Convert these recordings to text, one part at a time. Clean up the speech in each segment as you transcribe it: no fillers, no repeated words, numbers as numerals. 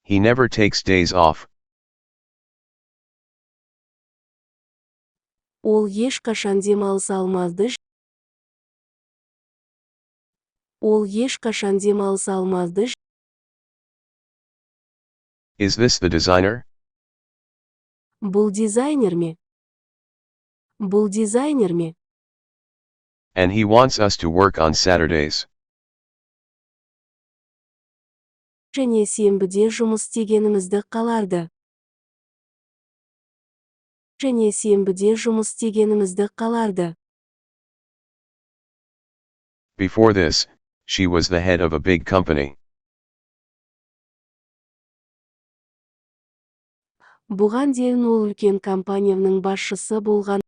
He never takes days off. Ол ешқашан демалыса алмазды. Ол ешқашан демалыса алмазды. Is this the designer? Бұл дизайнер ме? Бұл дизайнер ме? And he wants us to work on Saturdays. Және сенбіде жұмыс істегенімізді қаларды. Және сенбіде жұмыс істегенімізді қаларды. Before this, she was the head of a big company. Бұған дейін ол үлкен компанияның басшысы болған.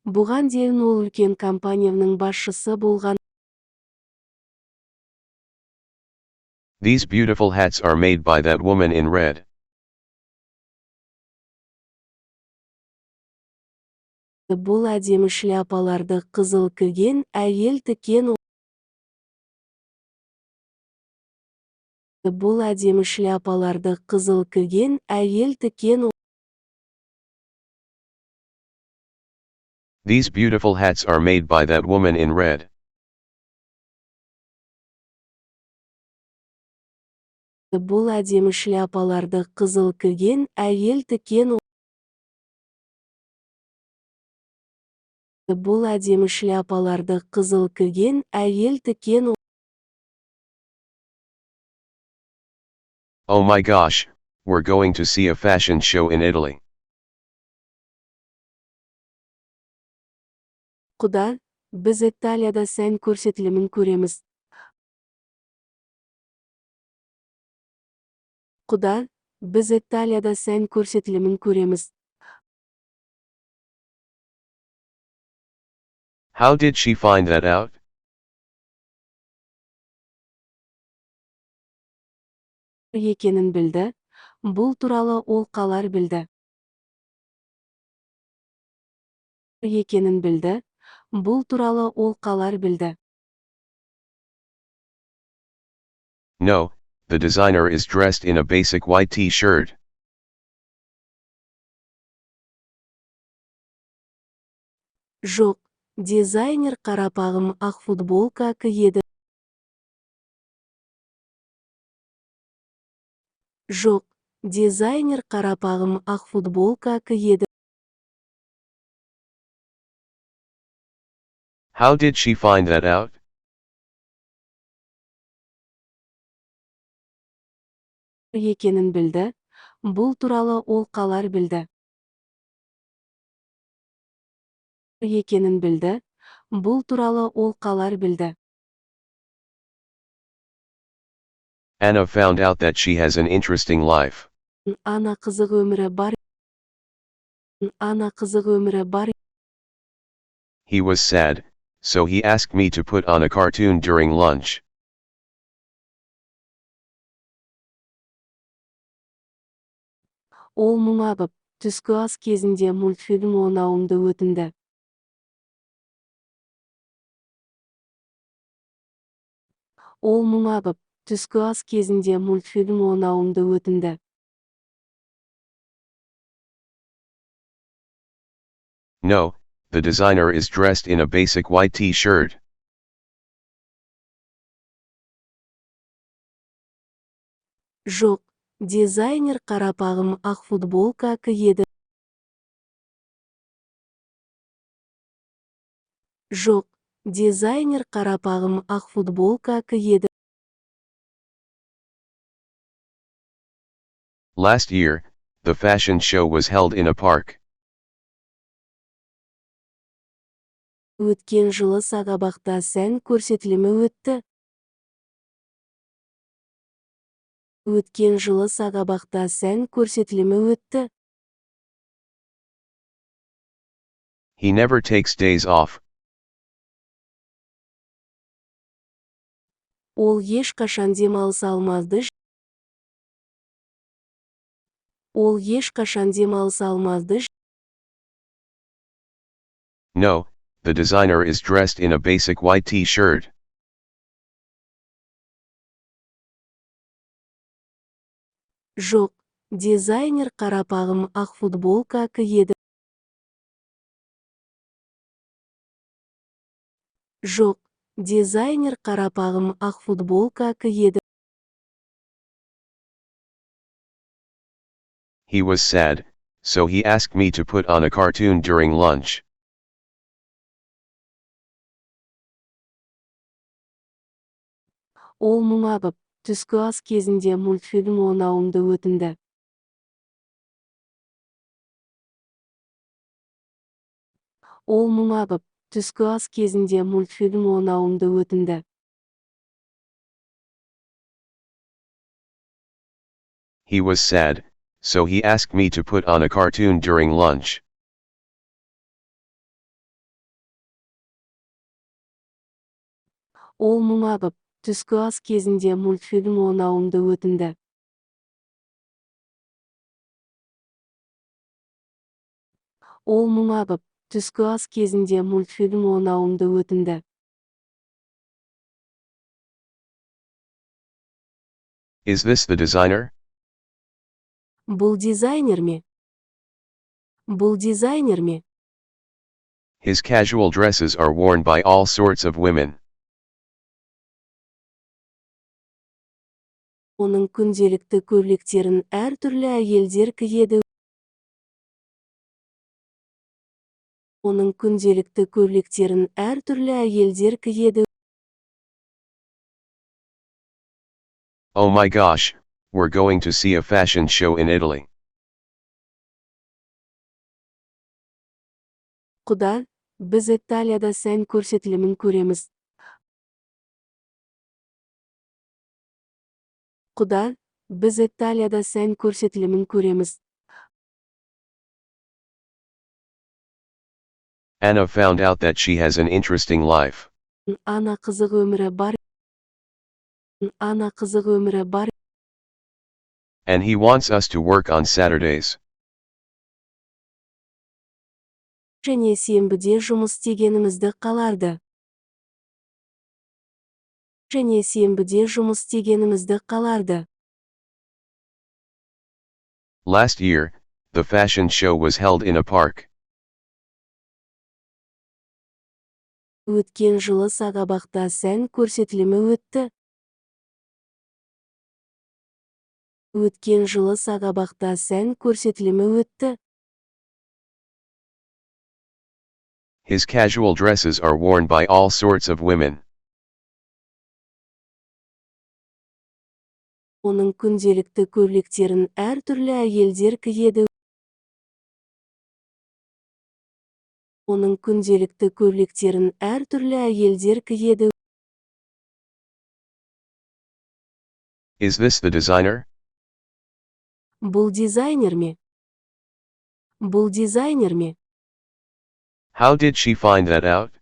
Бұған дейін ол үлкен компанияның басшысы болған. These beautiful hats are made by that woman in red. Бұл әдемі шляпаларды қызыл киген әйел тіккен. Бұл әдемі шляпаларды қызыл киген әйел тіккен. These beautiful hats are made by that woman in red. Бұл әдемі шляпаларды қызыл киген әйел тіккен. Бұл әдемі шляпаларды қызыл киген әйел тіккен. Oh my gosh, we're going to see a fashion show in Italy. Құда, біз Италияда сән көрсетілімін көреміз. Құда, біз Италияда сән көрсетілімін көреміз. How did she find that out? Екенін білді. Бұл туралы ол қалар білді. Екенін білді. Бұл туралы ол қалар білді. No, the designer is dressed in a basic white t-shirt. Жоқ, дизайнер қарапағым ақ футболка киеді. Жоқ, дизайнер қарапағым ақ футболка киеді. How did she find that out? Екенін білді. Бұл туралы ол қалар білді. Екенін білді. Бұл туралы ол қалар білді. Anna found out that she has an interesting life. Ана қызық өмірі бар. Ана қызық өмірі бар. He was sad, so he asked me to put on a cartoon during lunch. Ол мұңайып, түскі ас кезінде мультфильм ойнауымды өтінді. Ол мұңайып, түскі ас кезінде мультфильм ойнауымды өтінді. No, the designer is dressed in a basic white t-shirt. Жоқ, дизайнер қарапағым ақ футболка киеді. Жоқ, дизайнер қарапағым ақ футболка киеді. Last year, the fashion show was held in a park. Өткен жылы Сағабақта сән көрсетілімі өтті. Өткен жылы Сағабақта сән көрсетілімі өтті. He never takes days off. Ол ешқашан демалыса алмазды. Ол ешқашан демалыса алмазды. No, the designer is dressed in a basic white t-shirt. Жоқ, дизайнер қарапағым ақ футболка киеді. Жоқ, дизайнер қарапағым ақ футболка киеді. He was sad, so he asked me to put on a cartoon during lunch. Ол мұңайып, түскі ас кезінде мультфильм ойнауымды өтінді. Ол мұңайып, түскі ас кезінде мультфильм ойнауымды өтінді. He was sad, so he asked me to put on a cartoon during lunch. Ол мұңайып, түскі ас кезінде мультфильм ойнауымды өтінді. Ол мұңайып, түскі ас кезінде мультфильм ойнауымды өтінді. Is this the designer? Бұл дизайнер ме? Бұл дизайнер ме? His casual dresses are worn by all sorts of women. Оның күнделікті көйлектерін әртүрлі әйелдер киеді. Оның күнделікті көйлектерін әртүрлі әйелдер киеді. Oh my gosh, we're going to see a fashion show in Italy. Құда, біз Италияда сән көрсетілімін көреміз. Құда, біз Италияда сән көрсетілімін көреміз. Anna found out that she has an interesting life. Ана қызық өмірі бар. Ана қызық өмірі бар. And he wants us to work on Saturdays. Және сенбіде жұмыс істегенімізді қаларды. Және сенбіде жұмыс істегенімізді қаларды. Last year, the fashion show was held in a park. Өткен жылы Сағабақта сән көрсетілімі өтті. Өткен жылы Сағабақта сән көрсетілімі өтті. His casual dresses are worn by all sorts of women. Оның күнделікті көйлектерін әртүрлі әйелдер киеді. Оның күнделікті көйлектерін әртүрлі әйелдер киеді. Is this the designer? Бұл дизайнер ме? Бұл дизайнер ме? How did she find that out?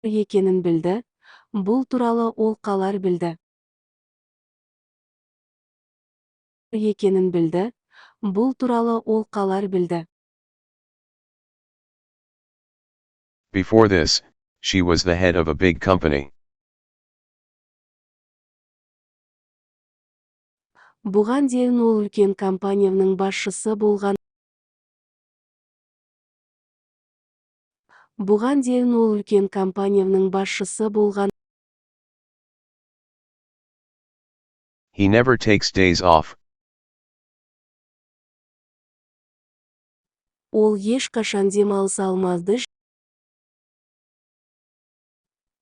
Екенін білді. Бұл туралы ол қалар білді. Екенін білді. Бұл туралы ол қалар білді. Before this, she was the head of a big company. Бұған дейін ол үлкен компанияның басшысы болған. Бұған дейін ол үлкен компанияның басшысы болған. He never takes days off. Ол ешқашан демалыса алмады.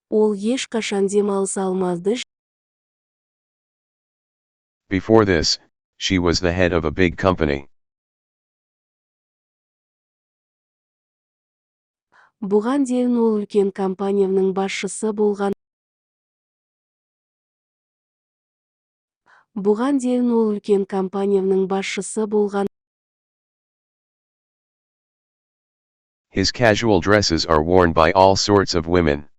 Ол ешқашан демалыса алмады. Before this, she was the head of a big company. Бұған дейін ол үлкен компанияның басшысы болған. Бұған дейін ол үлкен компанияның басшысы болған. His casual dresses are worn by all sorts of women.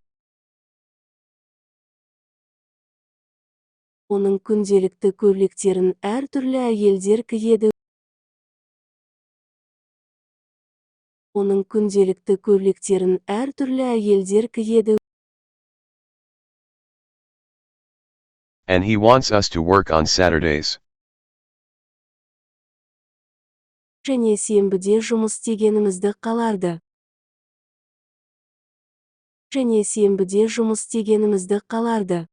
Оның күнделікті көйлектерін әртүрлі әйелдер киеді. Оның күнделікті көйлектерін әртүрлі әйелдер киеді. And he wants us to work on Saturdays. Және сенбіде жұмыс істегенімізді қаларды. Және сенбіде жұмыс істегенімізді қаларды.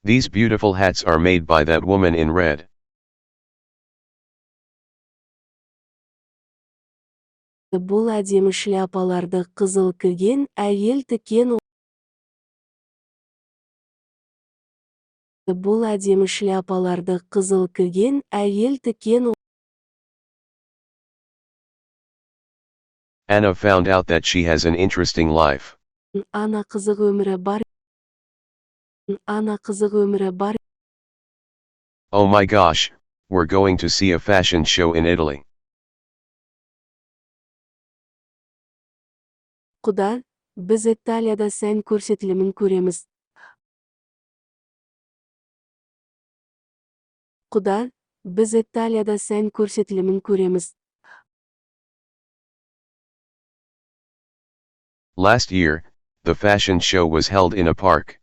These beautiful hats are made by that woman in red. Бұл әдемі шляпаларды қызыл киген әйел тіккен. Бұл әдемі шляпаларды қызыл киген әйел тіккен. Anna found out that she has an interesting life. Ана қызық өмірі бар. Ана қызық өмірі бар. Oh my gosh, we're going to see a fashion show in Italy. Құда, біз Италияда сән көрсетілімін көреміз. Құда, біз Италияда сән көрсетілімін көреміз. Last year, the fashion show was held in a park.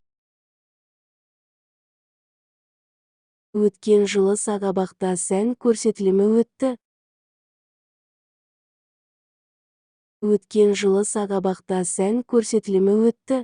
Өткен жылы Сағабақта сән көрсетілімі өтті. Өткен жылы Сағабақта сән көрсетілімі өтті.